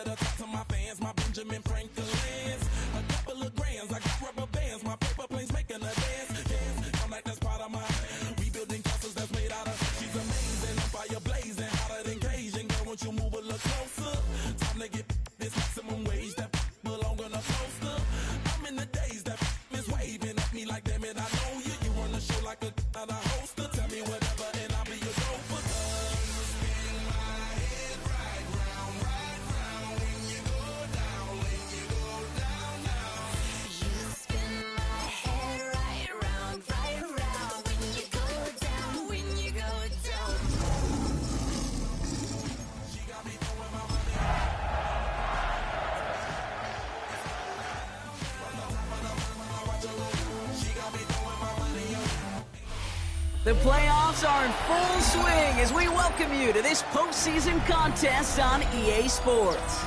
better talk to my fans, my Benjamin Franklin's. A couple of grands, I got rubber bands, my paper planes making a dance. Dance, I'm like that's part of my. We building castles that's made out of. She's amazing, I'm fire blazing, hotter than Cajun. Girl, won't you move a little closer? Time to get this maximum wage that belong on a poster. I'm in the days that is waving at me like damn it, I know you. You run the show like a hoster. Tell me whatever and I'll be your gopher. Spin my head right round when you go down, when you go down, down. You spin my head right round when you go down, when you go down. She got me throwing my money. She got me throwing my money on. The playoffs are in full swing as we welcome you to this postseason contest on EA Sports.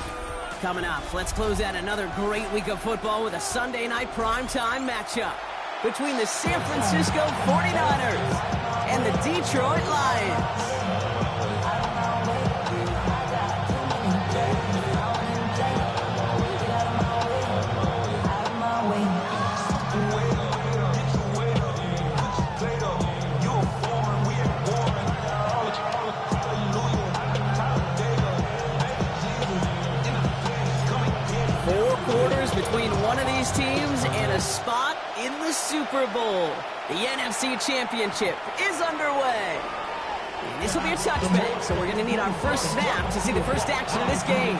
Coming up, let's close out another great week of football with a Sunday night primetime matchup between the San Francisco 49ers and the Detroit Lions. Between one of these teams and a spot in the Super Bowl. The NFC Championship is underway. And this will be a touchback, so we're going to need our first snap to see the first action of this game.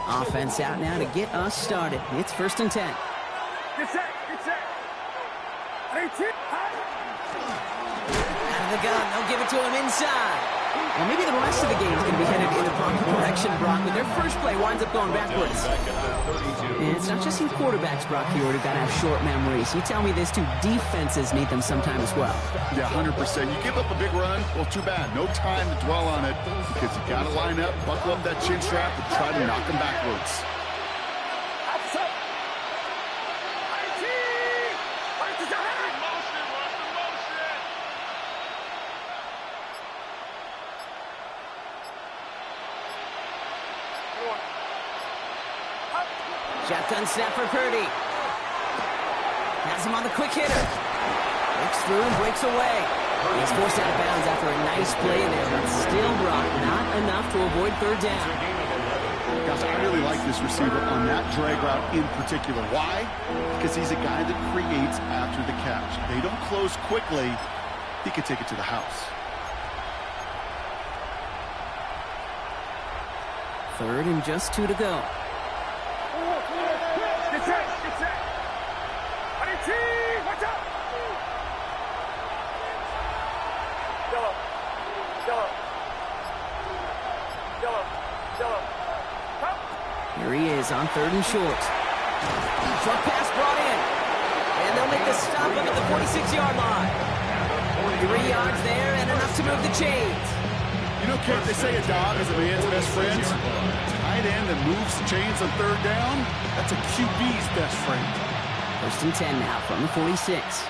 Offense out now to get us started. It's 1st and 10. Get set, get set. 18. Out of the gun, they'll give it to him inside. Well, maybe the rest of the game is going to be headed in the proper direction, Brock, but their first play winds up going backwards. And it's not just you quarterbacks, Brock, here who've got to have short memories. You tell me this too, defenses need them sometime as well. Yeah, 100%. You give up a big run, well, too bad. No time to dwell on it because you got to line up, buckle up that chin strap, and try to knock them backwards. Shotgun snap for Purdy. Has him on the quick hitter. Looks through and breaks away. He's forced out of bounds after a nice play there, but still, Brock, not enough to avoid 3rd down. Gosh, I really like this receiver on that drag route in particular. Why? Because he's a guy that creates after the catch. They don't close quickly. He could take it to the house. 3rd and just 2 to go. Get set, get set. 18, watch out. Yellow, yellow, yellow, yellow. Here he is on 3rd and short. Short pass brought in. And they'll make the stop up at the 46-yard line. 3 yards there and enough to move the chains. You know, Kate, they say a dog is a man's best friend. Tight end that moves the chains on 3rd down, that's a QB's best friend. 1st and 10 now from the 46.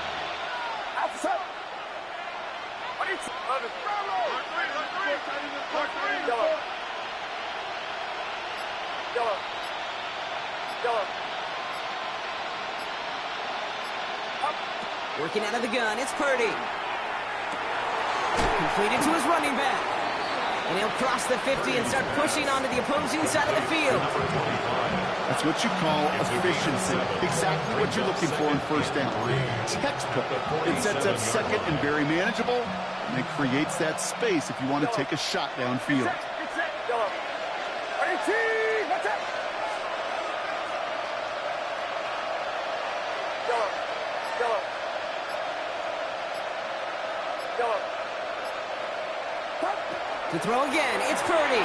Working out of the gun, it's Purdy. Completed to his running back. And he'll cross the 50 and start pushing onto the opposing side of the field. That's what you call efficiency. Exactly what you're looking for in first down. Textbook. It sets up second and very manageable, and it creates that space if you want to take a shot downfield. Get set. Go. Ready, team. Watch out. Go. Go. Go. To throw again, it's Purdy.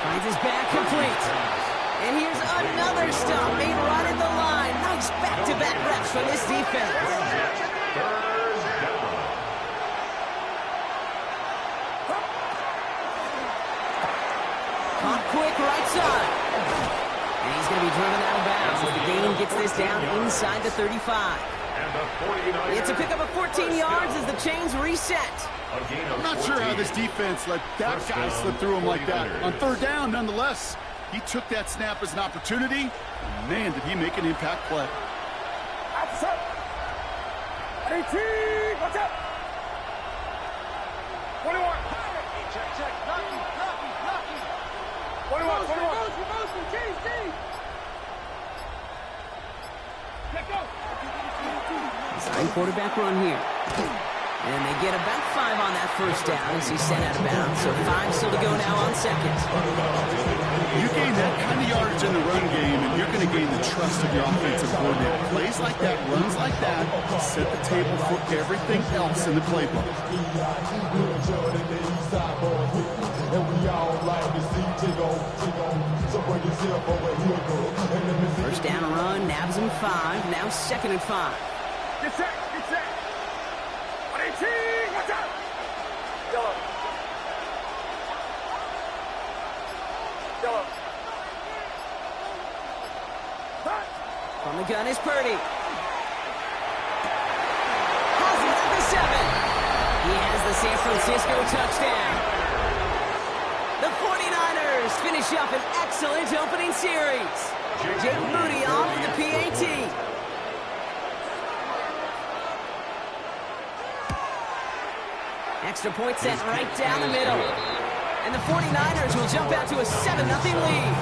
Finds his back complete. And here's another stop made right at the line. Nice back-to-back reps from this defense. Caught quick right side. And he's going to be driven out of bounds as the gain gets this down inside the 35. It's a pickup of 14 yards as the chains reset. I'm not sure how this defense let that guy slip through him like that. On third down, nonetheless, he took that snap as an opportunity. And man, did he make an impact play. Outside. Ready, team. Watch out. 21. Check. Lucky. 21. Promotion. Change. Let go. Design quarterback run here. And they get about 5 on that first down as he's sent out of bounds. So 5 still to go now on second. You gain that kind of yardage in the run game, and you're going to gain the trust of your offensive coordinator. Plays like that, runs like that, set the table for everything else in the playbook. First down run, nabs him 5. Now second and 5. Get set. Ready, team. Watch out. Go. From the gun is Purdy. Has it at the 7. He has the San Francisco touchdown. The 49ers finish up an excellent opening series. Jake Moody on with the PAT. Extra point set right down the middle. And the 49ers will jump out to a 7-0 lead.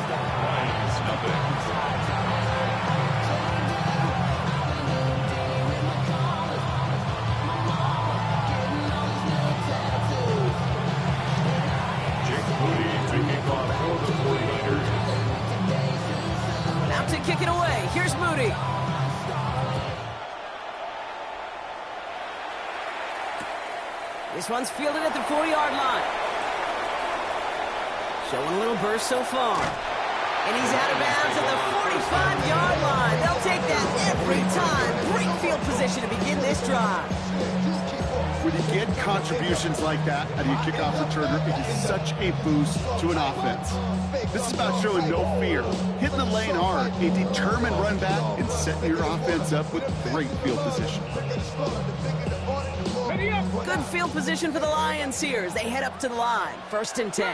About to kick it away. Here's Moody. This one's fielded at the 4-yard line. Showing a little burst so far. And he's out of bounds at the 45-yard line. They'll take that every time. Great field position to begin this drive. When you get contributions like that out of your kickoff returner, it is such a boost to an offense. This is about showing no fear, hitting the lane hard, a determined run back, and setting your offense up with great field position. Good field position for the Lions here as they head up to the line. 1st and 10.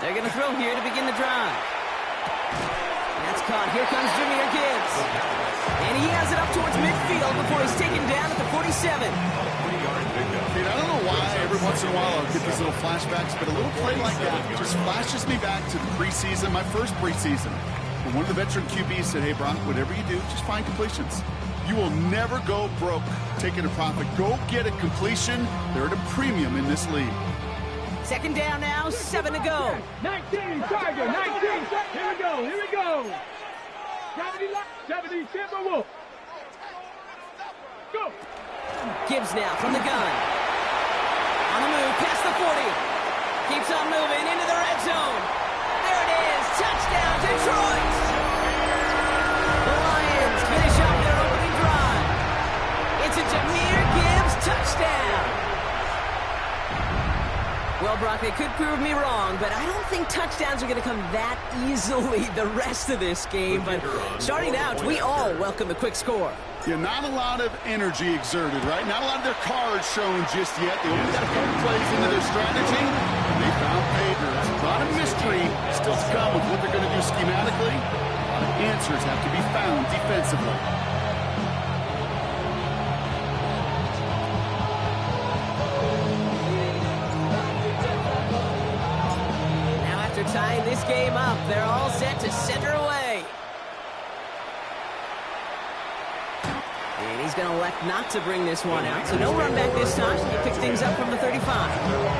They're going to throw here to begin the drive. That's caught. Here comes Jahmyr Gibbs. And he has it up towards midfield before he's taken down at the 47. I don't know why every once in a while I'll get these little flashbacks, but a little play like that just flashes me back to the preseason, my first preseason. When one of the veteran QBs said, hey, Brock, whatever you do, just find completions. You will never go broke taking a profit. Go get a completion. They're at a premium in this league. 2nd down now, 7 to go. 19, Tiger, 19. Here we go. 70, Timberwolf. Go. Gibbs now from the gun. On the move, past the 40. Keeps on moving into the red zone. There it is. Touchdown, Detroit. The Lions finish up their opening drive. It's a Jahmyr Gibbs touchdown. Well, Brock, they could prove me wrong, but I don't think touchdowns are going to come that easily the rest of this game. But starting out, we all welcome a quick score. Yeah, not a lot of energy exerted, right? Not a lot of their cards shown just yet. They only got a couple plays into their strategy, and they found pay dirt. A lot of mystery still to come with what they're going to do schematically. A lot of answers have to be found defensively. Tying They're all set to center away. And he's going to elect not to bring this one out. So no run back this time. He picks things up from the 35.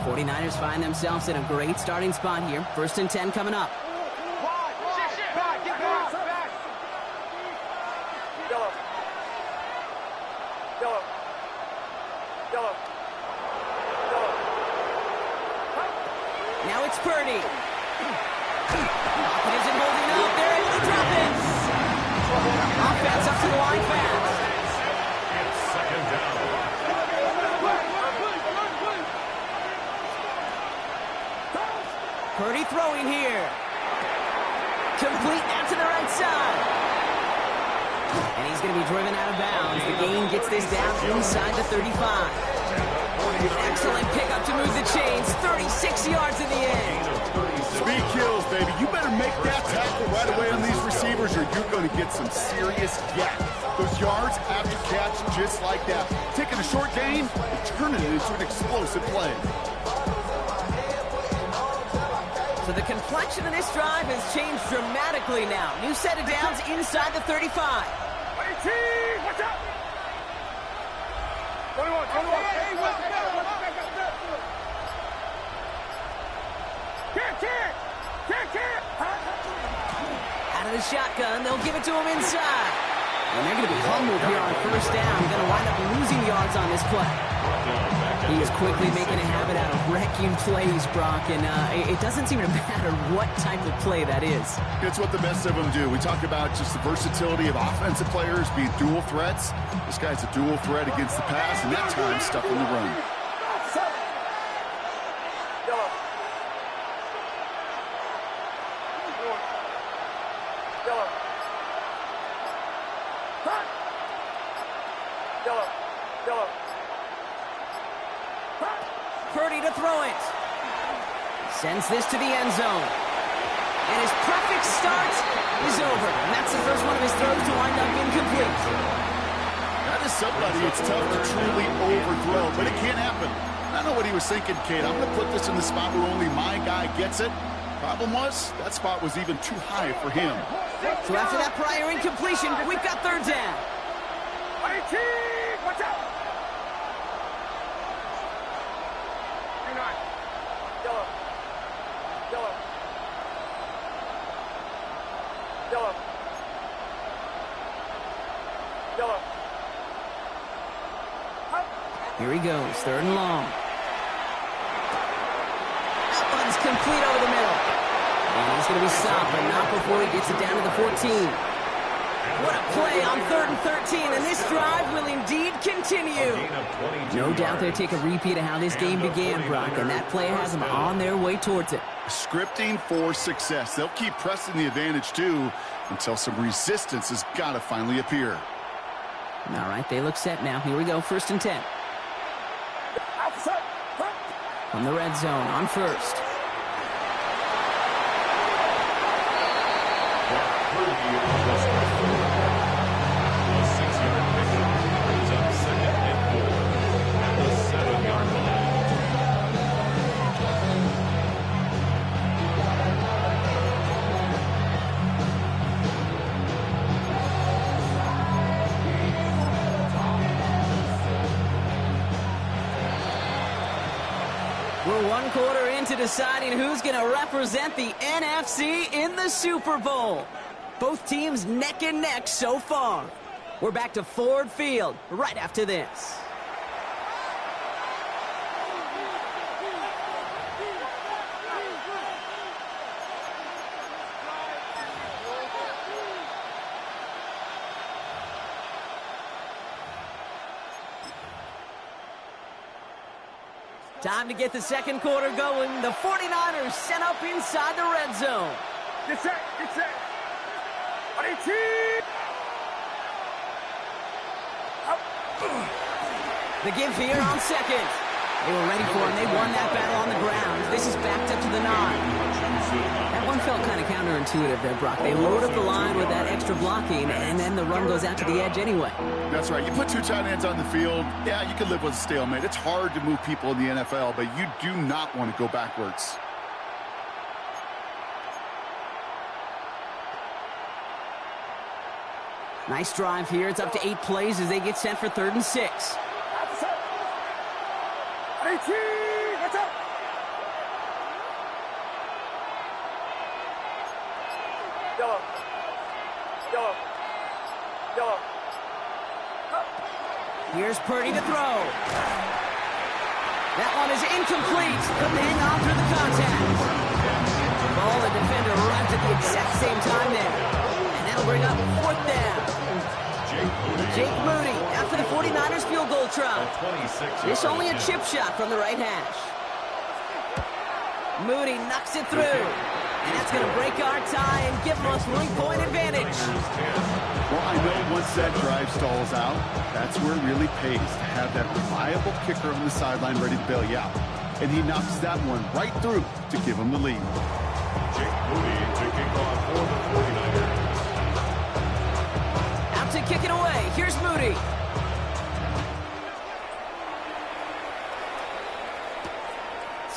49ers find themselves in a great starting spot here. 1st and 10 coming up. Now it's Purdy. Offense isn't holding up. They're able to drop it. Offense up to the line fast. Second down. Purdy throwing here. Complete out to the right side. And he's going to be driven out of bounds. The gain gets this down inside the 35. Excellent pickup to move the chains. 36 yards in the end. Speed kills, baby. You better make that tackle right away on these receivers or you're going to get some serious yak. Those yards after catch just like that. Taking a short gain and turning it into an explosive play. So the complexion of this drive has changed dramatically now. New set of downs inside the 35. 18, watch out! 21. Hey, what's back? Can't. Out of the shotgun, they'll give it to him inside. And they're going to be humbled here on 1st down. Going to wind up losing yards on this play. He is quickly making a habit out of wrecking plays, Brock, and it doesn't seem to matter what type of play that is. It's what the best of them do. We talk about just the versatility of offensive players being dual threats. This guy's a dual threat against the pass, and that time stuck in the run. Purdy to throw it. Sends this to the end zone. And his perfect start is over. And that's the first one of his throws to wind up incomplete. That is somebody it's tough to truly overthrow, but it can't happen. I know what he was thinking, Kate. I'm going to put this in the spot where only my guy gets it. Problem was, that spot was even too high for him. So after that prior incompletion, we've got 3rd down. 18, watch out! Here he goes, 3rd and long. That one's complete over the middle. And he's going to be stopped, but not before he gets it down to the 14. What a play on 3rd and 13, and this drive will indeed continue. No doubt they'll take a repeat of how this game began, Brock, and that play has them on their way towards it. Scripting for success. They'll keep pressing the advantage, too, until some resistance has got to finally appear. All right, they look set now. Here we go, 1st and 10. From the red zone on 1st. We're 1 quarter into deciding who's going to represent the NFC in the Super Bowl. Both teams neck and neck so far. We're back to Ford Field right after this. Time to get the 2nd quarter going. The 49ers sent up inside the red zone. Get set. 18. The give here on 2nd. They were ready for him. They won that battle on the ground. This is backed up to the 9. That one felt kind of counterintuitive there, Brock. They load up the line with that extra blocking, and then the run goes out to the edge anyway. That's right. You put 2 tight ends on the field, yeah, you can live with a stalemate. It's hard to move people in the NFL, but you do not want to go backwards. Nice drive here. It's up to 8 plays as they get set for 3rd and 6. 18, let's up. Yellow. Yellow. Yellow. Here's Purdy to throw. That one is incomplete. Couldn't hang on through the contact. Ball, the defender arrived at the exact same time there. And that'll bring up 4th down. Jake Moody after the 49ers field goal try. This only a chip shot from the right hash. Moody knocks it through. And that's going to break our tie and give them a 3-point advantage. Well, I know once that drive stalls out, that's where it really pays to have that reliable kicker on the sideline ready to bail you out. And he knocks that one right through to give him the lead. Jake Moody to kick off for the 49ers. Out to kick it away. Here's Moody.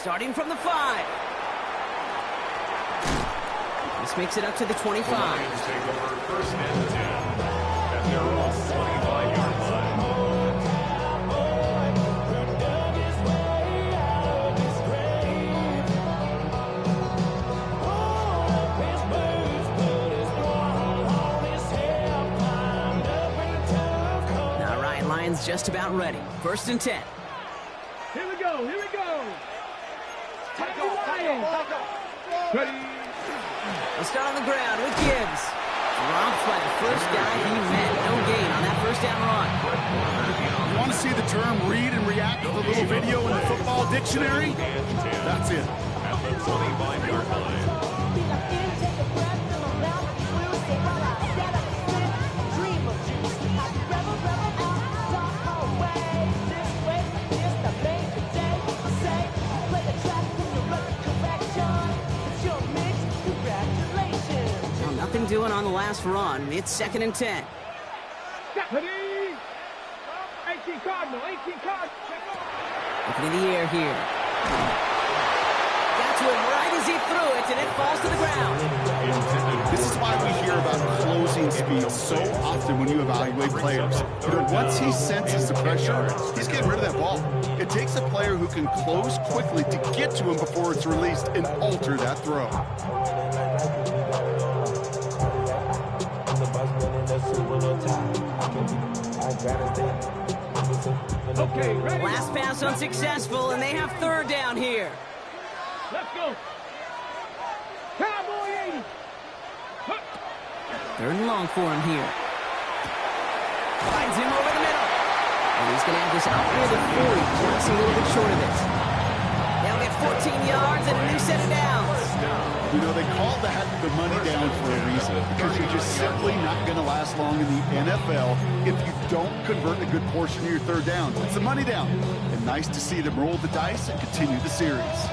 Starting from the 5. This makes it up to the 25. The Lions take over 1st and 10 at their own 25-yard line. All right, Lions just about ready. 1st and 10. Here we go, here we go. Take the Lions. Ready. We'll start on the ground with Gibbs. Dropped by the first guy he met. No gain on that 1st down run. You want to see the term read and react with a little video in the football dictionary? That's it. At the 25-yard line. Well, nothing doing on the last run. It's 2nd and 10. Ready. 18 Cardinal, 18 Cardinal. Looking in the air here. Got to him right as he threw it, and it falls to the ground. This is why we hear about closing speed so often when you evaluate players. You know, once he senses the pressure, he's getting rid of that ball. It takes a player who can close quickly to get to him before it's released and alter that throw. Okay, ready. Last pass unsuccessful, and they have 3rd down here. Let's go. Cowboy 80. 3rd and long for him here. Finds him over the middle. And he's going to have this out near the 40, just a little bit short of it. They'll get 14 yards and a new set of downs. You know, they call that the money down for a reason, because you're just simply not going to last long in the NFL if you don't convert a good portion of your 3rd downs. It's the money down. And nice to see them roll the dice and continue the series.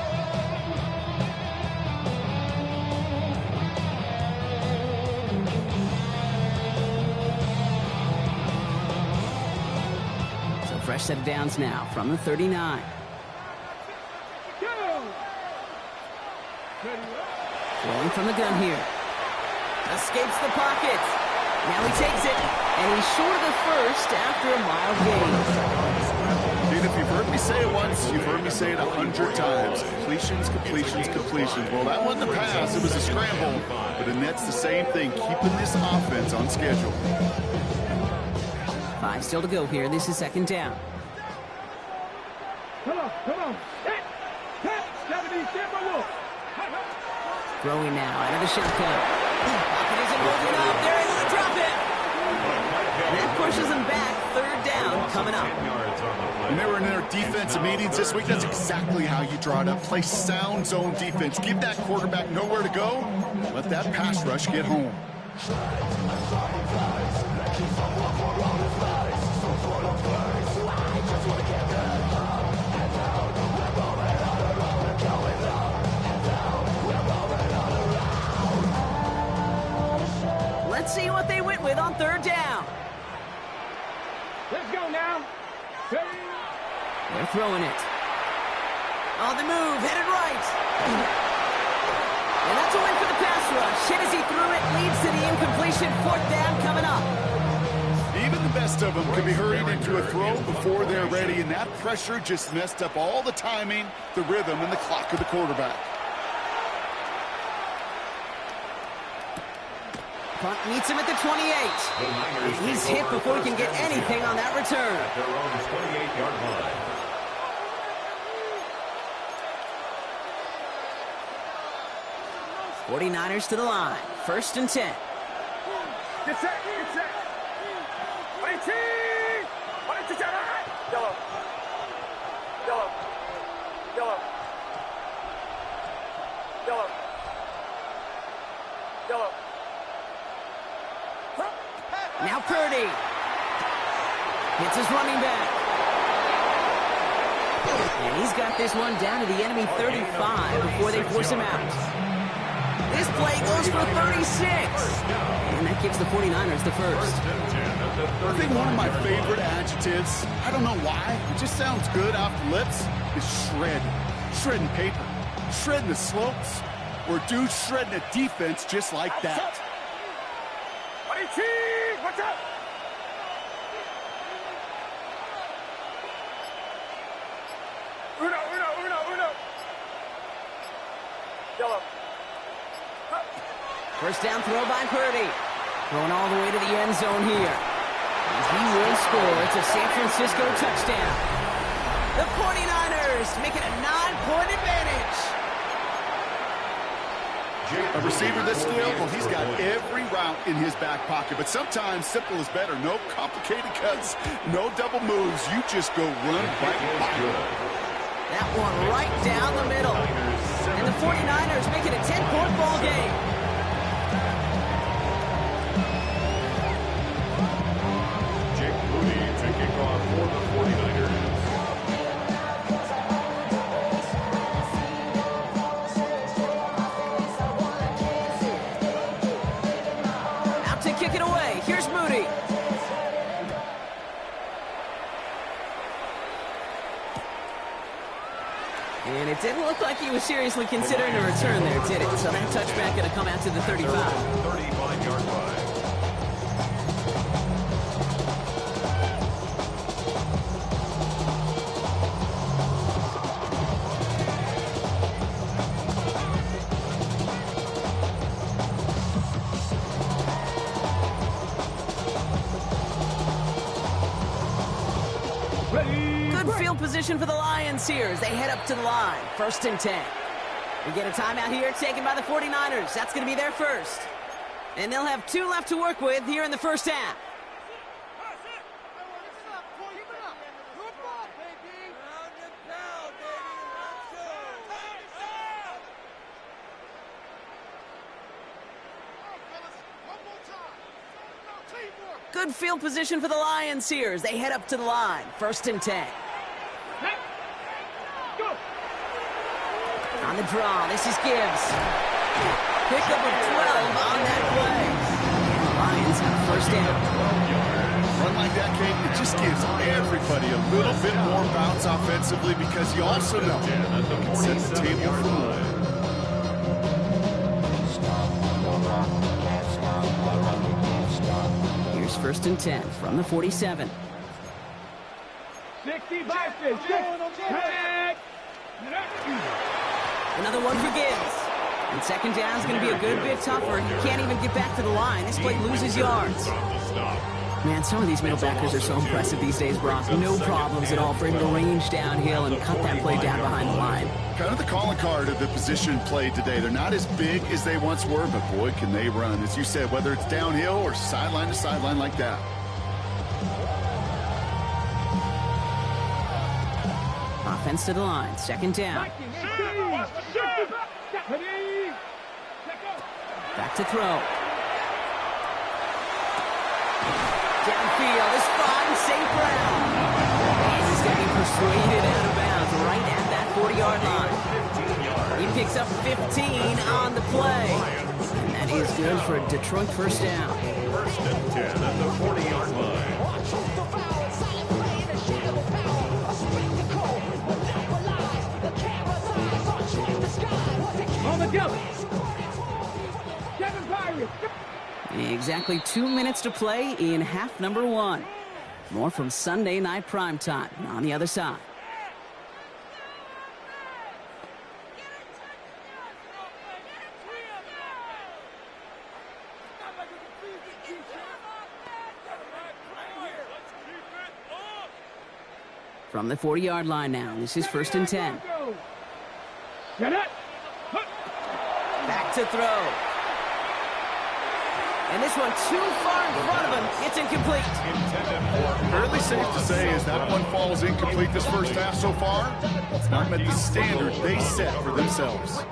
So fresh set of downs now from the 39. Go. Ready. Throwing from the gun here. Escapes the pocket. Now he takes it, and he's short of the 1st after a mild gain. Dude, if you've heard me say it once, you've heard me say it 100 times. Completions, completions, completions. Well, that wasn't a pass. It was a scramble. But Annette's the same thing, keeping this offense on schedule. 5 still to go here. This is 2nd down. Come on, come on. Hit. 70, Timberwolves. Throwing now out of the shotgun. Pocket isn't moving up. They're able to drop it. And that pushes them back. 3rd down coming up. When they were in their defensive meetings this week, that's exactly how you draw it up. Play sound zone defense. Give that quarterback nowhere to go. Let that pass rush get home. with on third down. Let's go now. Ready? They're throwing it. On the move, headed right. And that's a win for the pass rush. Hit as he threw it, leads to the incompletion. Fourth down coming up. Even the best of them can be hurried into a throw before they're ready, and that pressure just messed up all the timing, the rhythm, and the clock of the quarterback. Punt meets him at the 28. And he's hit before he can get anything on that return. At their own 28-yard line. 49ers to the line. First and 10. Get set. Get set. Yellow. Yellow. Yellow. Yellow. Yellow. Now Purdy. Hits his running back. And he's got this one down to the enemy 35 before they force him out. This play goes for 36. And that gives the 49ers the first. I think one of my favorite adjectives, I don't know why, it just sounds good off the lips, is shred. Shredding paper. Shredding the slopes. Or dude shredding a defense just like that. What's up? Uno. Yellow. First down throw by Purdy. Going all the way to the end zone here. And he will score. It's a San Francisco touchdown. The 49ers make it a 9-point advantage. A receiver this skilled, well, he's got every route in his back pocket. But sometimes simple is better. No complicated cuts, no double moves. You just go run right by him. That one right down the middle. And the 49ers make it a 10-point ball game. Jake Moody to kick off for the 49ers. Out to kick it away. Here's Moody. And it didn't look like he was seriously considering a return there, did it? So that touchback going to come out to the 35. 35-yard line. Good field position for the Lions here as they head up to the line. First and 10. We get a timeout here taken by the 49ers. That's going to be their first. And they'll have 2 left to work with here in the first half. Good field position for the Lions here as they head up to the line. First and 10. Go. On the draw, this is Gibbs. Pickup of 12 on that play. And the Lions have first down. Run like that, Kate, it just gives everybody a little bit more bounce offensively because you also know you can set the table for more. Here's first and 10 from the 47. 60 by 50. Connect. Another one for Gibbs. And second down is going to be a good bit tougher. He can't even get back to the line. This play loses yards. Man, some of these middle backers are so impressive these days, Brock. No problems at all for him to range downhill and cut that play down behind the line. Kind of the calling card of the position played today. They're not as big as they once were, but boy, can they run. As you said, whether it's downhill or sideline to sideline like that. Offense to the line. Second down. Back to throw. Downfield is fine. St. Brown. And he's going to be persuaded out of bounds right at that 40-yard line. He picks up 15 on the play. And that is good for a Detroit first down. First and 10 at the 40-yard line. On the go. Kevin Pirates. Exactly 2 minutes to play in half number 1. More from Sunday Night Primetime on the other side. From the 40-yard line now, this is first and 10. Get it. Back to throw. And this one too far in front of him. It's incomplete. Fairly safe to say as that one falls incomplete this first half so far. It's not met the standard they set for themselves.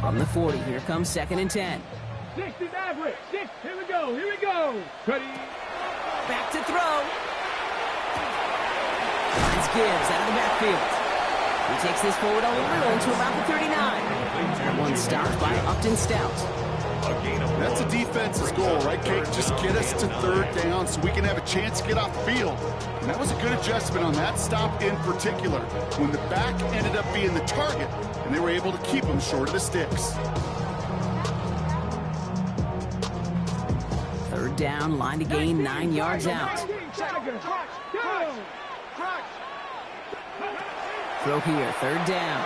From the 40, here comes second and 10. 60 average. 6. Here we go. Here we go. Ready. Back to throw. Finds Gibbs out of the backfield. He takes this forward on the road to about the 39. That one stopped by Upton Stout. That's a defense's goal, right, Kate? Just get us to third down so we can have a chance to get off the field. And that was a good adjustment on that stop in particular, when the back ended up being the target, and they were able to keep him short of the sticks. Third down, line to gain 9 yards out. Throw here, third down.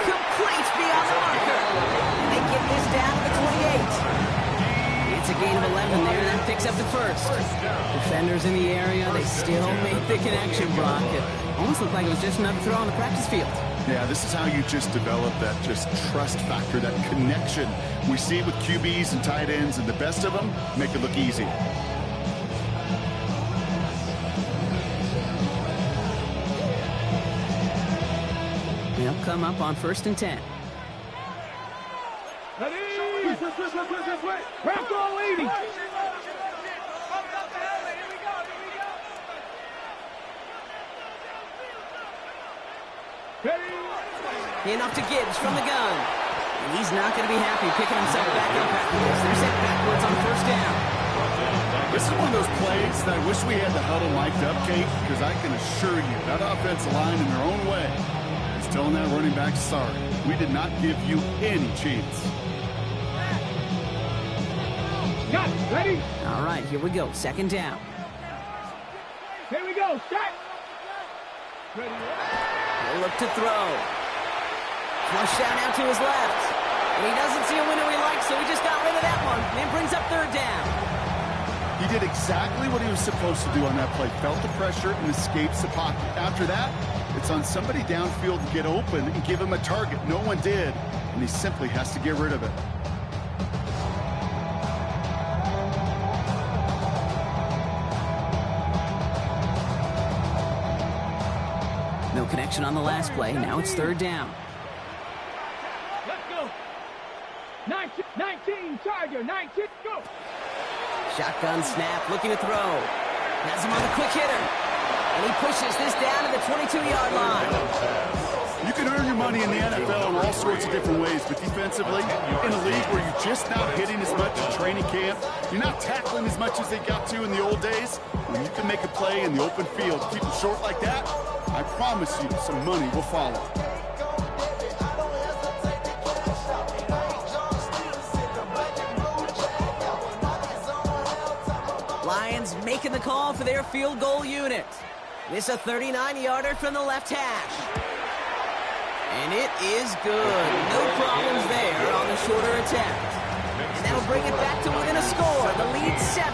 Complete beyond the marker. And they get this down to the 28. It's a gain of 11 there, and that picks up the first. Defenders in the area, they still make the connection, Brock. It almost looked like it was just another throw on the practice field. Yeah, this is how you just develop that just trust factor, that connection. We see it with QBs and tight ends, and the best of them make it look easy. They'll come up on first and 10. Ready. Crack all 80. Enough to Gibbs from the gun. And he's not going to be happy picking himself back up after this. They're set backwards on first down. This is one of those plays that I wish we had the huddle mic'd up, Kate, because I can assure you that offensive line in their own way is telling that running back, sorry, we did not give you any chance. Got it. Ready? All right, here we go. Second down. Here we go. Start. Ready. He'll look to throw. Flush out now to his left. And he doesn't see a window he likes, so he just got rid of that one. And brings up third down. He did exactly what he was supposed to do on that play. Felt the pressure and escapes the pocket. After that, it's on somebody downfield to get open and give him a target. No one did, and he simply has to get rid of it. No connection on the last play. Now it's third down. Let's go. 19, Charger, 19, go. Shotgun snap, looking to throw. Has him on the quick hitter. And he pushes this down to the 22-yard line. You can earn your money in the NFL in all sorts of different ways, but defensively, in a league where you're just not hitting as much in training camp, you're not tackling as much as they got to in the old days, when you can make a play in the open field, keep them short like that, I promise you some money will follow. Lions making the call for their field goal unit. This a 39-yarder from the left hash. And it is good. No problems there on the shorter attempt. And that'll bring it back to within a score. The lead 7.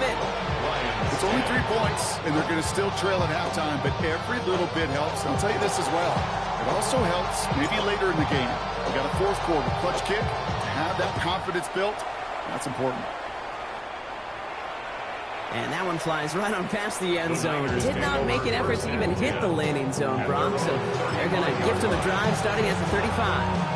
It's only 3 points, and they're going to still trail at halftime, but every little bit helps. I'll tell you this as well. It also helps maybe later in the game. We got a fourth quarter clutch kick. To have that confidence built, that's important. And that one flies right on past the end zone. Did not make an effort to even hit the landing zone, Brock. So they're going to gift him a drive starting at the 35.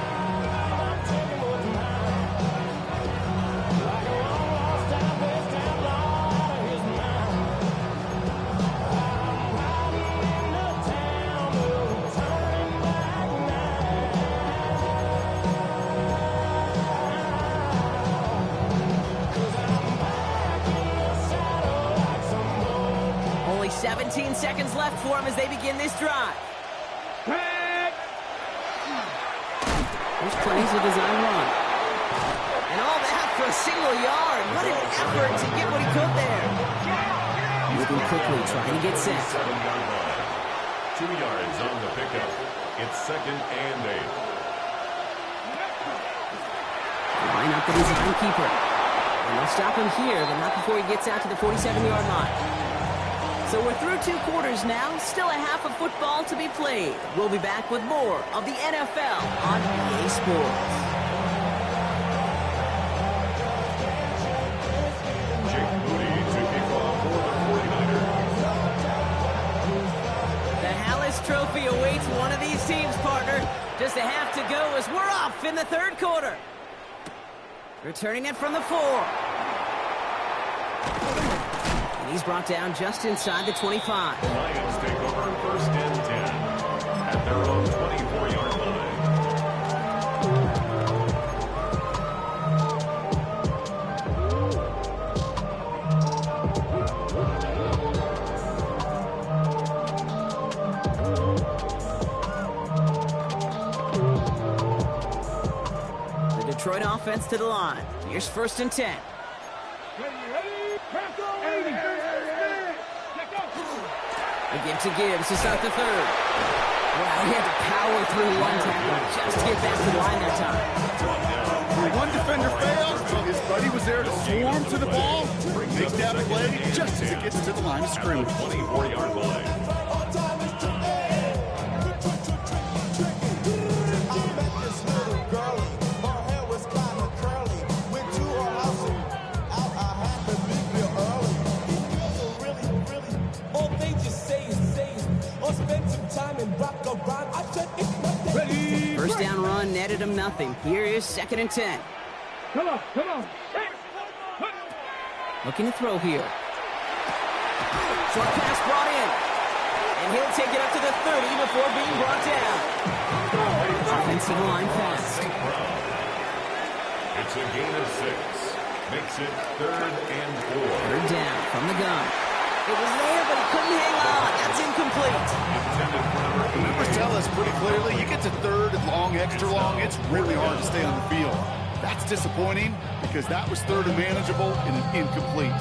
seconds left for him as they begin this drive. Back. There's plays a design run. And all that for a single yard. What an effort to get what he could there. Moving quickly, trying to get set. 7-yard line. 2 yards on the pickup. It's 2nd and 8. Line up the design keeper. And they'll stop him here, but not before he gets out to the 47-yard line. So we're through 2 quarters now. Still a half of football to be played. We'll be back with more of the NFL on EA Sports. Jake Moody to kick off for the 49ers. The Hallis Trophy awaits one of these teams, partner. Just a half to go as we're off in the 3rd quarter. Returning it from the 4. And he's brought down just inside the 25. The Lions take over 1st and 10 at their own 24-yard line. Detroit offense to the line. Here's 1st and 10. Ready. Press on, lady. Check out. Again to Gibbs to start the 3rd. Wow, he had to power through one tackle just to get back to the line that time. When one defender fails, his buddy was there to swarm to the ball, make that play just as it gets to the line of scrimmage. 24-yard line. First down run netted him nothing. Here is 2nd and 10. Come on. Looking to throw here. Short pass brought in. And he'll take it up to the 30 before being brought down. Offensive line fast. It's a gain of 6. Makes it 3rd and 4. 3rd down from the gun. It was there, but he couldn't hang on. That's incomplete. The numbers tell us pretty clearly, you get to 3rd and long, extra long, it's really hard to stay on the field. That's disappointing because that was 3rd and manageable and an incomplete.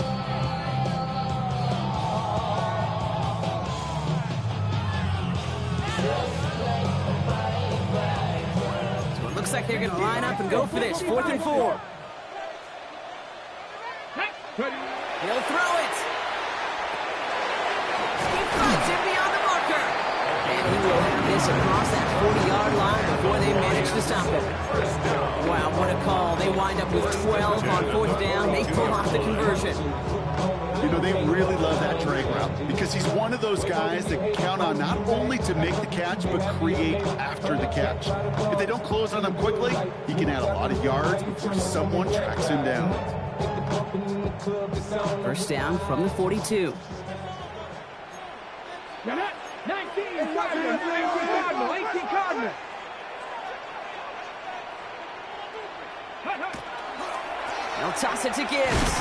So it looks like they're going to line up and go for this. 4th and 4. He'll throw it. He flies it beyond the marker. And he will have this across that 40-yard line before they manage to stop him. Wow, what a call. They wind up with 12 on 4th down. They pull off the conversion. You know, they really love that drag route because he's one of those guys that count on not only to make the catch, but create after the catch. If they don't close on him quickly, he can add a lot of yards before someone tracks him down. First down from the 42. 19 Cardinal. 18 Cardinal. They'll toss it to Gibbs.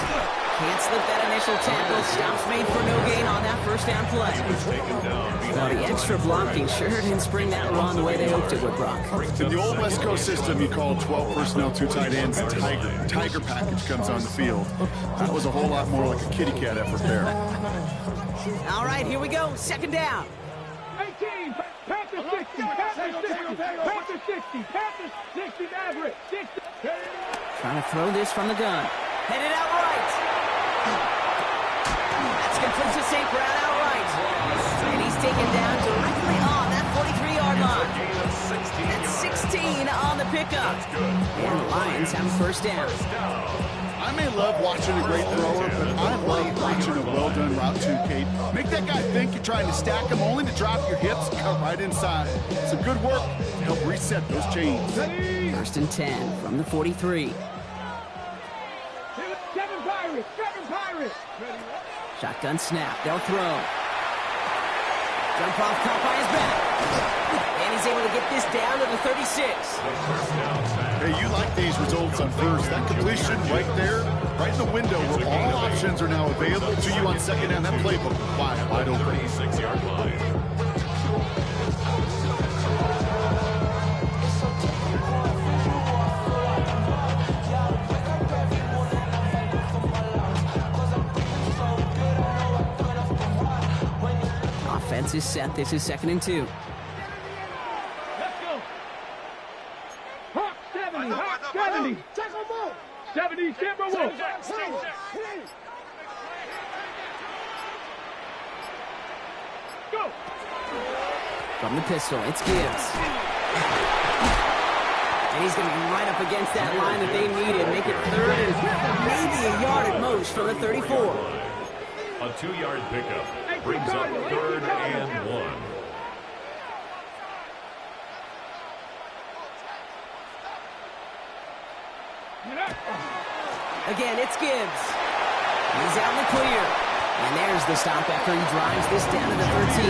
Can't slip that initial tackle. Stops made for no gain on that first down play. Now the extra blocking sure didn't spring that run the way they hoped it would, Brock. In the old West Coast system, you call 12 personnel, 2 tight ends, Tiger package comes on the field. That was a whole lot more like a kitty cat effort there. All right, here we go. 2nd down. 18, Panthers 60, Panthers 60, Panthers 60, Panthers 60, Maverick, 60. Trying to throw this from the gun. Headed out right. That's complete to St. Brown out right. And he's taken down directly on that 43-yard line. That's 16 on the pickup. And the Lions have a first down. I may love watching a great thrower, but I love watching a well-done route too, Kate. Make that guy think you're trying to stack him only to drop your hips and cut right inside. Some good work to help reset those chains. 1st and 10 from the 43. Kevin Pirates. Shotgun snap. They'll throw. Jump off, caught by his back. And he's able to get this down to the 36. Hey, you like these results on first. That completion right there, right in the window where all options are now available to you on second down. That playbook wide open. 36-yard line. Offense is set. This is 2nd and 2. Let's go. Hawk 70. Hawk 70. 70 Timberwolves. Go. From the pistol, it's Gibbs. And he's going to be right up against that line that they needed. Make it 3rd and maybe a yard at most from the 34. A 2-yard pickup brings up 3rd and 1. Again, it's Gibbs. He's out in the clear. And there's the stop after he drives this down to the 13.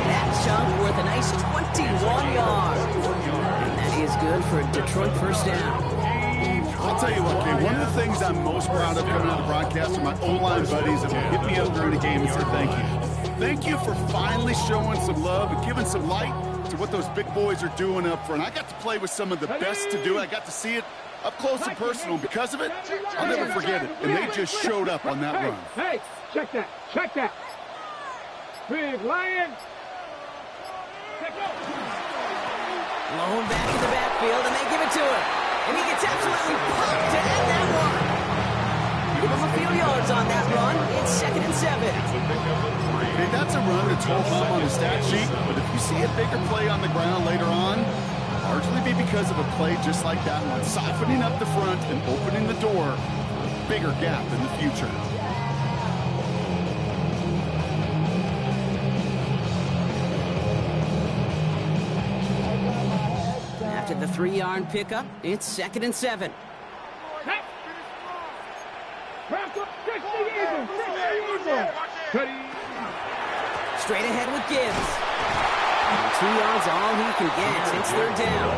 That chunk worth a nice 21 yards. And that is good for a Detroit first down. I'll tell you what, Kay, one of the things I'm most proud of coming out of broadcast are my O-line buddies that will hit me up during the game and say thank you. Thank you for finally showing some love and giving some light to what those big boys are doing up front. I got to play with some of the best to do it. I got to see it up close and personal. Because of it, I'll never forget it. And they just showed up on that run. Hey, check that. Check that. Big Lion. Blown back to the backfield, and they give it to him. And he gets absolutely pumped to end that one. Give him a few yards on that run. It's 2nd and 7. Hey, that's a run that's hold home on the stat sheet, but if you see a bigger play on the ground later on, largely be because of a play just like that one, softening up the front and opening the door, bigger gap in the future. After the 3-yard pickup, it's 2nd and 7. Straight ahead with Gibbs. And 2 yards all he can get. It's 3rd down.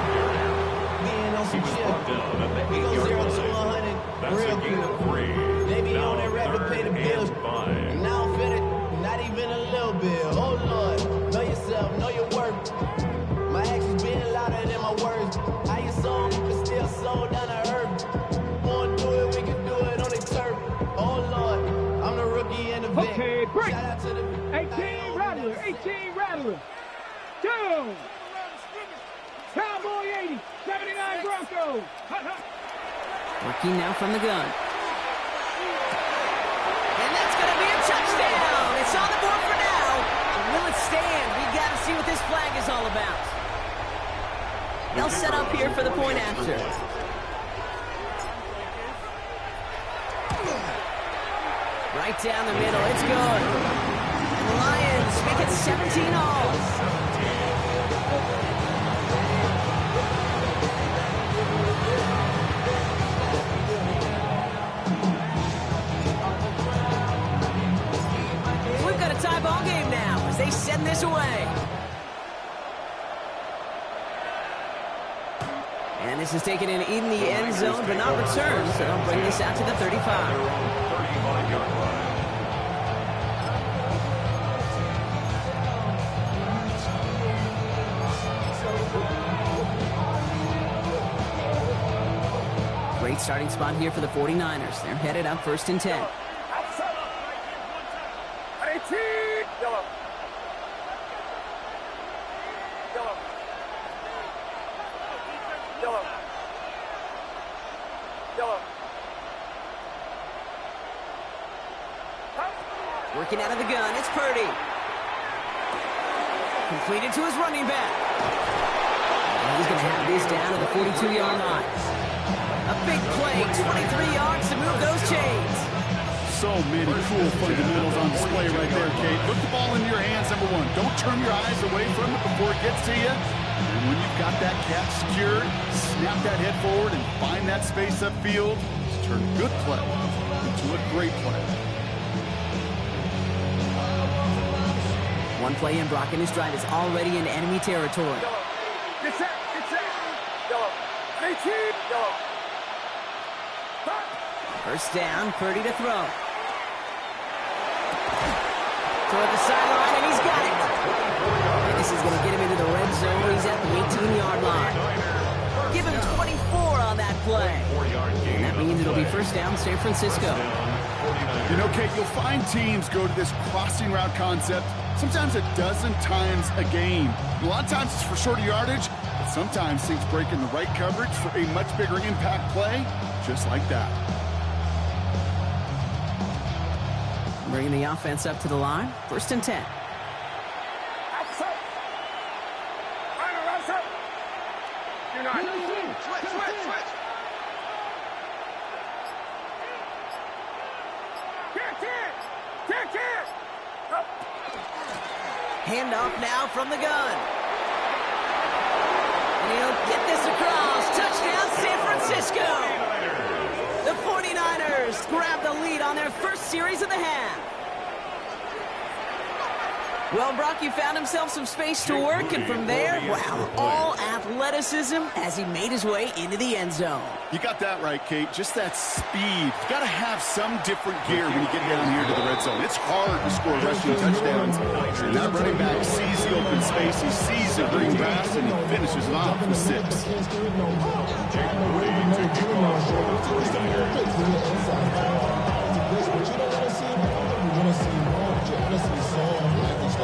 He's brought down at the 8-yard line. That's a gain of 3. Maybe on that rap to pay the bills. And 5. Now I'm feeling not even a little bit. Oh Lord, know yourself, know your worth. My actions being louder than my words. How you song, but still sold down to earth. Wanna do it, we can do it on the turf. Oh Lord, I'm the rookie in the vet. Okay, break. Shout out to the 18 Rattler. 18 Rattler. Down. Cowboy 80. 79 Broncos. Working now from the gun. And that's going to be a touchdown. It's on the board for now. Will it stand? We've got to see what this flag is all about. They'll set up here for the point after. Right down the middle. It's good. And the Lions make it 17 all. We've got a tie ball game now as they send this away. And this is taken in the end zone, but not returned, so they'll bring this out to the 35. 35-yard line. Great starting spot here for the 49ers. They're headed up 1st and 10. Working out of the gun, it's Purdy. Completed to his running back. And he's going to have this down to the 42-yard line. A big play, 23 yards to move those chains. So many cool fundamentals on display right there, Kate. Put the ball in your hands, number one. Don't turn your eyes away from it before it gets to you. And when you've got that catch secured, snap that head forward and find that space upfield. Turn good play into a great play. One play in, Brock and his drive is already in enemy territory. Get set. Get set. Yellow. 18. Yellow. First down, Purdy to throw. Toward the sideline, and he's got it. And this is going to get him into the red zone. He's at the 18-yard line. Give him 24 on that play. And that means it'll be first down, San Francisco. You know, Kate, you'll find teams go to this crossing route concept sometimes a dozen times a game. A lot of times it's for shorter yardage, but sometimes things break in the right coverage for a much bigger impact play, just like that. Bringing the offense up to the line. First and 10. Handoff now from the gun. And he'll get this across. Touchdown, San Francisco. The 49ers grab the lead on their first series of the half. Well, Brock, you found himself some space to work, and from there, wow, all athleticism as he made his way into the end zone. You got that right, Kate. Just that speed. You got to have some different gear when you get down here to the red zone. It's hard to score rushing touchdowns. And that running back sees the open space, he sees the green grass, and he finishes it off with 6.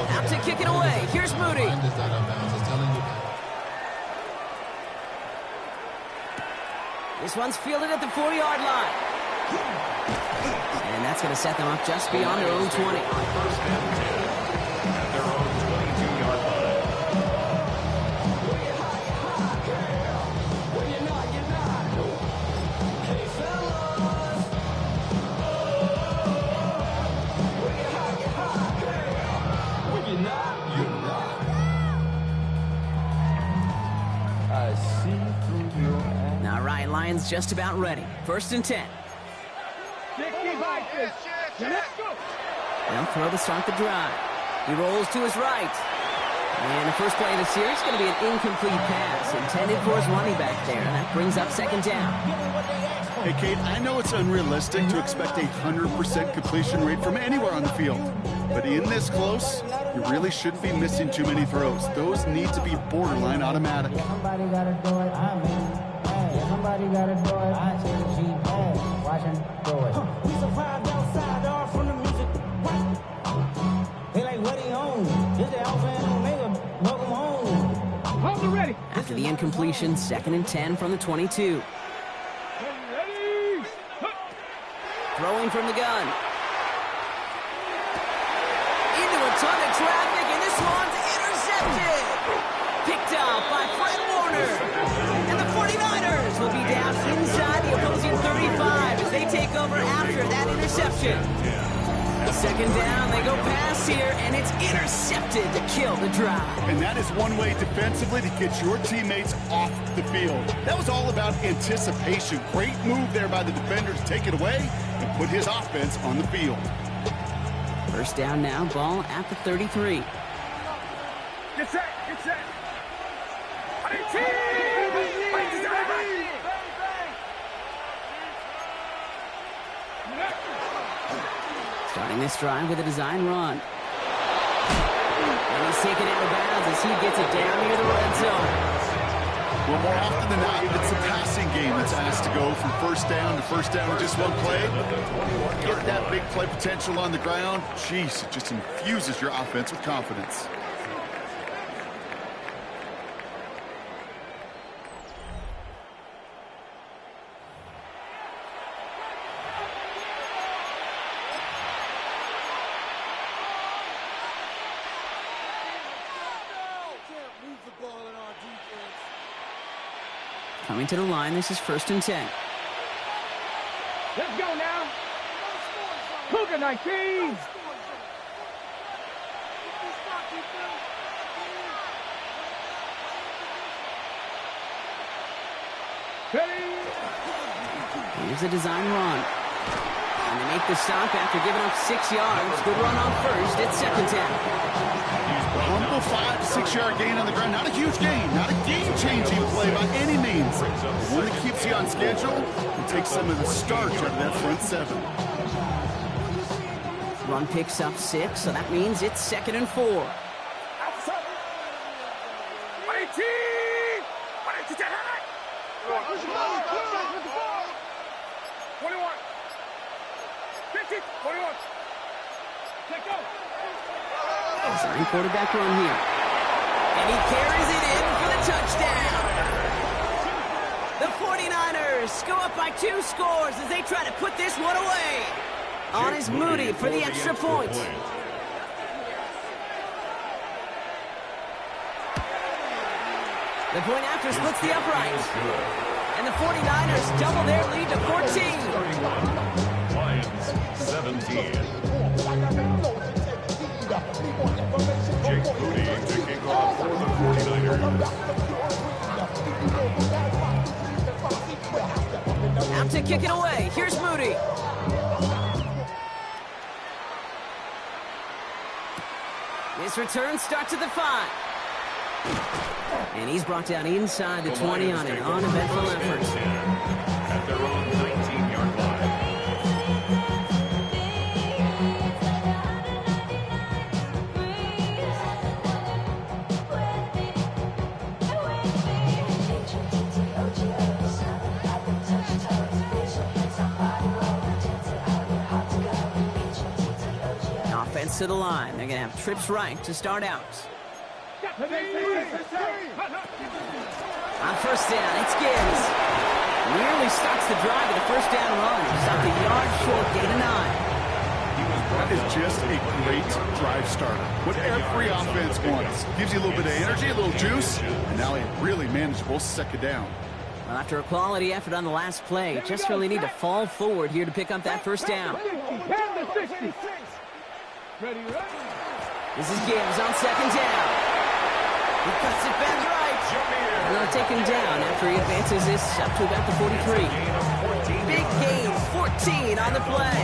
Out to kick it away. Here's Moody. This one's fielded at the 40-yard line. And that's going to set them up just beyond their own 20. First and 10 at their own 22-yard line. Now Ryan Lyons just about ready. First and 10. They'll throw to start the drive. He rolls to his right. And the first play of the series is going to be an incomplete pass intended for his running back there. And that brings up second down. Hey, Kate, I know it's unrealistic to expect a 100% completion rate from anywhere on the field. But in this close, you really shouldn't be missing too many throws. Those need to be borderline automatic. Somebody gotta do it, I mean. Somebody gotta do it, I take a cheap pass. Watch him do it. We survived outside, all from the music. They like, what he on? This the Alpha and Omega. Welcome home. Hold it ready. After the incompletion, second and 10 from the 22. Ready. Throwing from the gun. Into a ton of traffic, and this one's intercepted. Picked up by Fred Warner. And the 49ers will be down inside the opposing 35 as they take over after that interception. Second down, they go pass here, and it's intercepted to kill the drive. And that is one way defensively to get your teammates off the field. That was all about anticipation. Great move there by the defender to take it away and put his offense on the field. First down now, ball at the 33. Get set. Get set. Starting this drive with a design run. And he's taken it out of bounds as he gets it down near the red zone. Well, more often than not, it's the passing game that's asked to go from first down to first down with just one play. Get that big play potential on the ground. Jeez, it just infuses your offense with confidence. Coming to the line, this is first and 10. Let's go now. Cougar 19. Here's a design run. And they make the stop after giving up 6 yards. Good run on first. It's second down. Humble 5 to 6 yard gain on the ground. Not a huge gain. Not a game-changing play by any means. wins. The one that keeps you on schedule and takes some of the starch out of that front seven. Run picks up 6, so that means it's 2nd and 4. Design quarterback run here. And he carries it in for the touchdown. The 49ers go up by 2 scores as they try to put this one away. On is Moody for the extra point. The point after splits the uprights. And the 49ers double their lead to 14. Lions 17. Jake Moody to kick off for the 49ers. Out to kick it away. Here's Moody. His return starts at the 5. And he's brought down inside the 20 on an uneventful effort. At their own 19-yard line. Offense to the line. They're going to have trips right to start out. On first down, it's Gibbs. Nearly starts the drive with a first down run. Stopped a yard short, gain of 9. That is just a great drive starter. What every offense wants. Gives you a little bit of energy, a little juice, and now a really manageable 2nd down. Well, after a quality effort on the last play, just really need to fall forward here to pick up that first down. This is Gibbs on 2nd down. He cuts it back right. And they'll take him down after he advances this up to about the 43. Big gain, 14 on the play.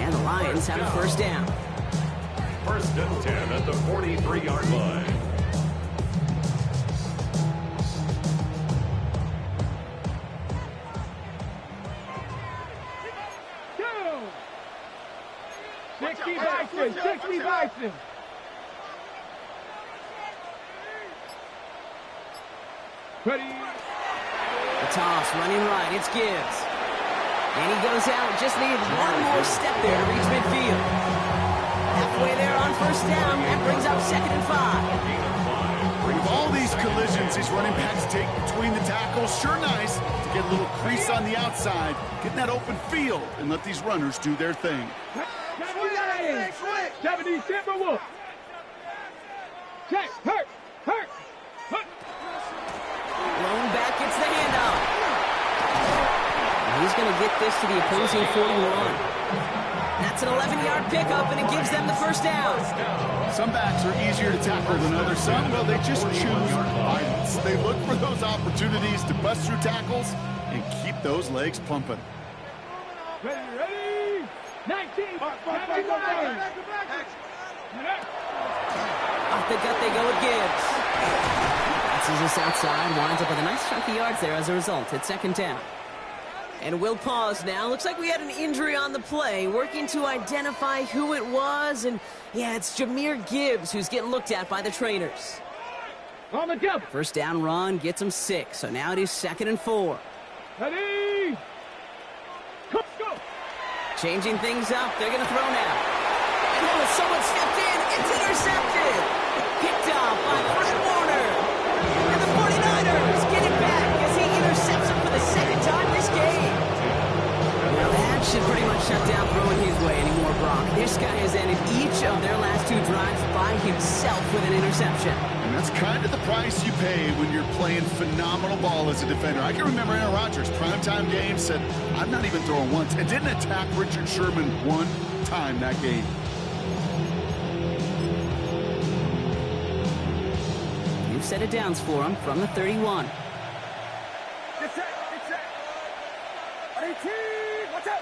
And the Lions have a first down. 1st and 10 at the 43-yard line. Bison, 60 Bison. Ready. The toss, running right, it's Gibbs. And he goes out, just needed one more step there to reach midfield. Halfway there on first down, that brings up 2nd and 5. With all these collisions these running backs take between the tackles, sure nice to get a little crease on the outside, get in that open field, and let these runners do their thing. 70 Timberwolves. Check, hurt. Lone back gets the handoff. And he's going to get this to the opposing 41. That's an 11-yard pickup, and it gives them the first down. Some backs are easier to tackle than others. Some, well, they just choose violence. They look for those opportunities to bust through tackles and keep those legs pumping. Ready. 19. Off the gut they go with Gibbs. Passes this outside, winds up with a nice chunk of yards there as a result. It's 2nd down. And we'll pause now. Looks like we had an injury on the play. Working to identify who it was. And, yeah, it's Jahmyr Gibbs who's getting looked at by the trainers. On the jump. First down run gets him 6. So now it is 2nd and 4. Ready. Go. Changing things up. They're going to throw now. And someone stepped in. It's intercepted. Picked off by Fred Warner. And the 49ers get it back as he intercepts him for the 2nd time this game. Well, that should pretty much shut down throwing his way anymore, Brock. This guy has ended each of their last 2 drives by himself with an interception. And that's kind of the price you pay when you're playing phenomenal ball as a defender. I can remember Aaron Rodgers, primetime game, said, I'm not even throwing once, and didn't attack Richard Sherman one time that game. New set of downs for him from the 31. Get set. 18. Watch out.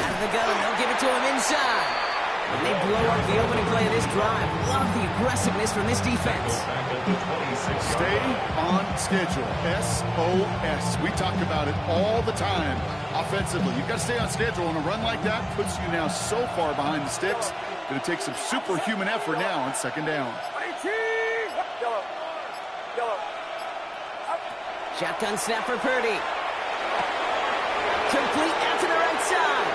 Out of the gun, they'll give it to him inside. And they blow up the opening play of this drive. Love the aggressiveness from this defense. Stay on schedule. SOS. We talk about it all the time offensively. You've got to stay on schedule, and a run like that puts you now so far behind the sticks that it takes some superhuman effort now on second down. Shotgun snap for Purdy. Complete out to the right side.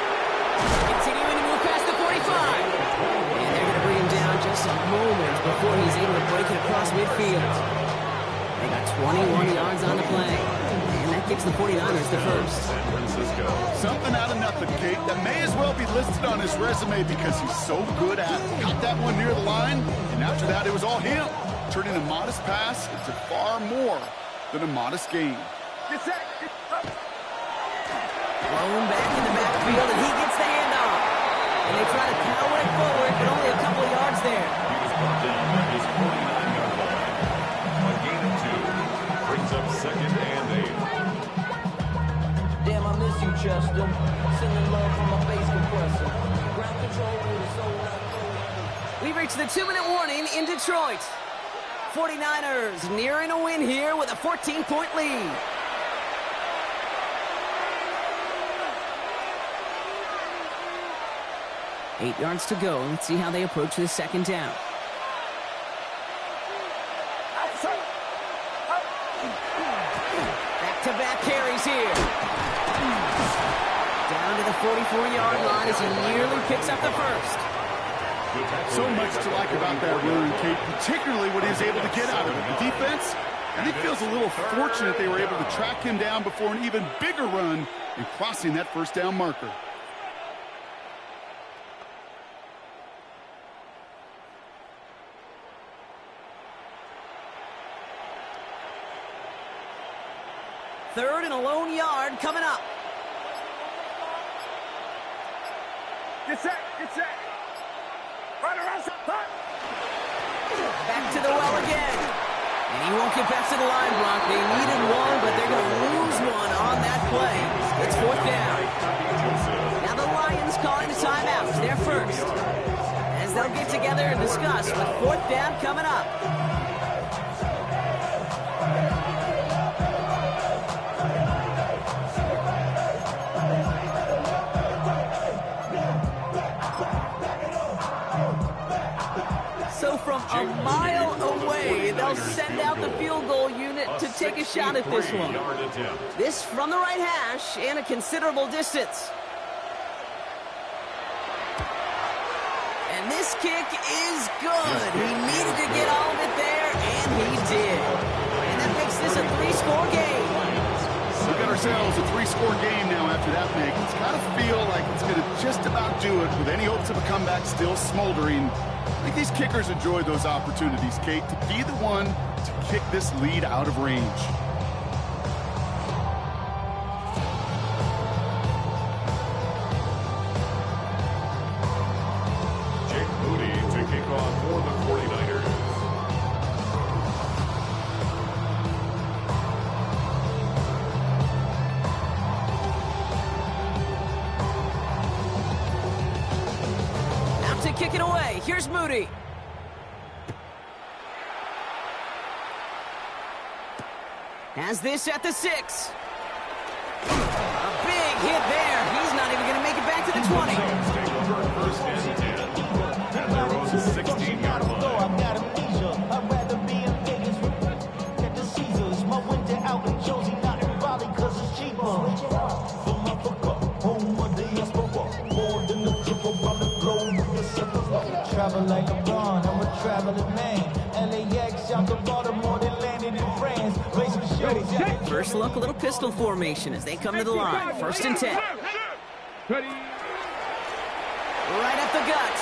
Continuing to move past the 45. And they're going to bring him down just a moment before he's able to break it across midfield. They got 21 yards on the play. And that gives the 49ers the first. Something out of nothing, Kate. That may as well be listed on his resume because he's so good at it. Caught that one near the line, and after that, it was all him. Turning a modest pass into far more than a modest gain. Blown back in the backfield, and he gets the handoff. And they try to power it forward, but only a couple of yards there. He was brought down at his 49-yard line. A gain of 2 brings up second and 8. Damn, I miss you, Chester. Sending love from my bass compressor. Ground control with a soul like We reach the 2-minute warning in Detroit. 49ers nearing a win here with a 14-point lead. Eight yards to go. Let's see how they approach this second down. Back-to-back carries here. Down to the 44-yard line as he nearly picks up the first. So much to like about that run, Kate, particularly what he was able to get out of it. The defense, I think, feels a little fortunate they were able to track him down before an even bigger run and crossing that first down marker. Third and a lone yard coming up. Get set. Right around. Back to the well again. And he won't get back to the line block. They needed one, but they're going to lose one on that play. It's fourth down. Now the Lions calling the timeout. They're first. As they'll get together and discuss with fourth down coming up. So from a mile away, they'll send out the field goal unit to take a shot at this one. This from the right hash and a considerable distance. And this kick is good. He needed to get all of it there, and he did. And that makes this a 3-score game. We got ourselves a 3-score game now after that make. It's got to feel like it's going to just about do it with any hopes of a comeback still smoldering. I think these kickers enjoy those opportunities, Kate, to be the one to kick this lead out of range. Jake Moody to kick off for the 49ers. Out to kick it away. Here's Moody. Has this at the 6. A big hit there. He's not even going to make it back to the 20. Take over first and 10. At their own 16-yard line. I've got amnesia. I'd rather be in Vegas at the Caesars. My winter out in Josie, not in Raleigh, cause it's cheaper. For my fucker, home of the Esposa. More than the trip around the globe with the silver. Travel like a bond, I'm a traveling man. LAX out to Baltimore, then landed in France. Racing shows. First look, a little pistol formation as they come to the line. First and 10. Ready. Right up the gut.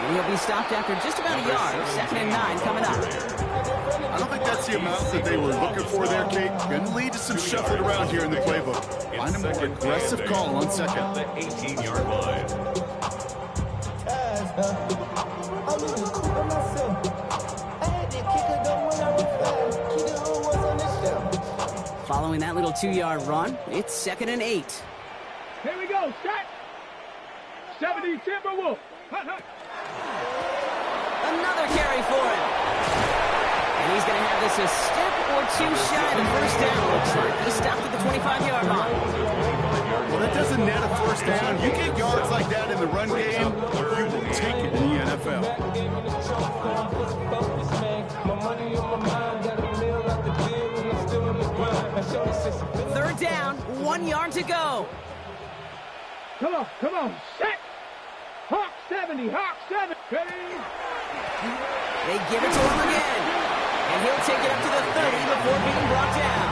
And he'll be stopped after just about a yard. Second and 9 coming up. I don't think that's the amount that they were looking for there, Kate. Going to lead to some shuffling around here in the playbook. Find a more aggressive call on second. The 18-yard line. Following that little 2-yard run, it's second and 8. Here we go. Set. 70 Timberwolves. Another carry for him. And he's going to have this a step or two shy of the first down, looks like. He stopped at the 25-yard line. Well, that doesn't net a first down. You get yards like that in the run game, you will take it in the NFL. Third down, 1 yard to go. Come on, set. Hawk 70, Hawk 70. Ready? They give it to him again. And he'll take it up to the 30 before being brought down.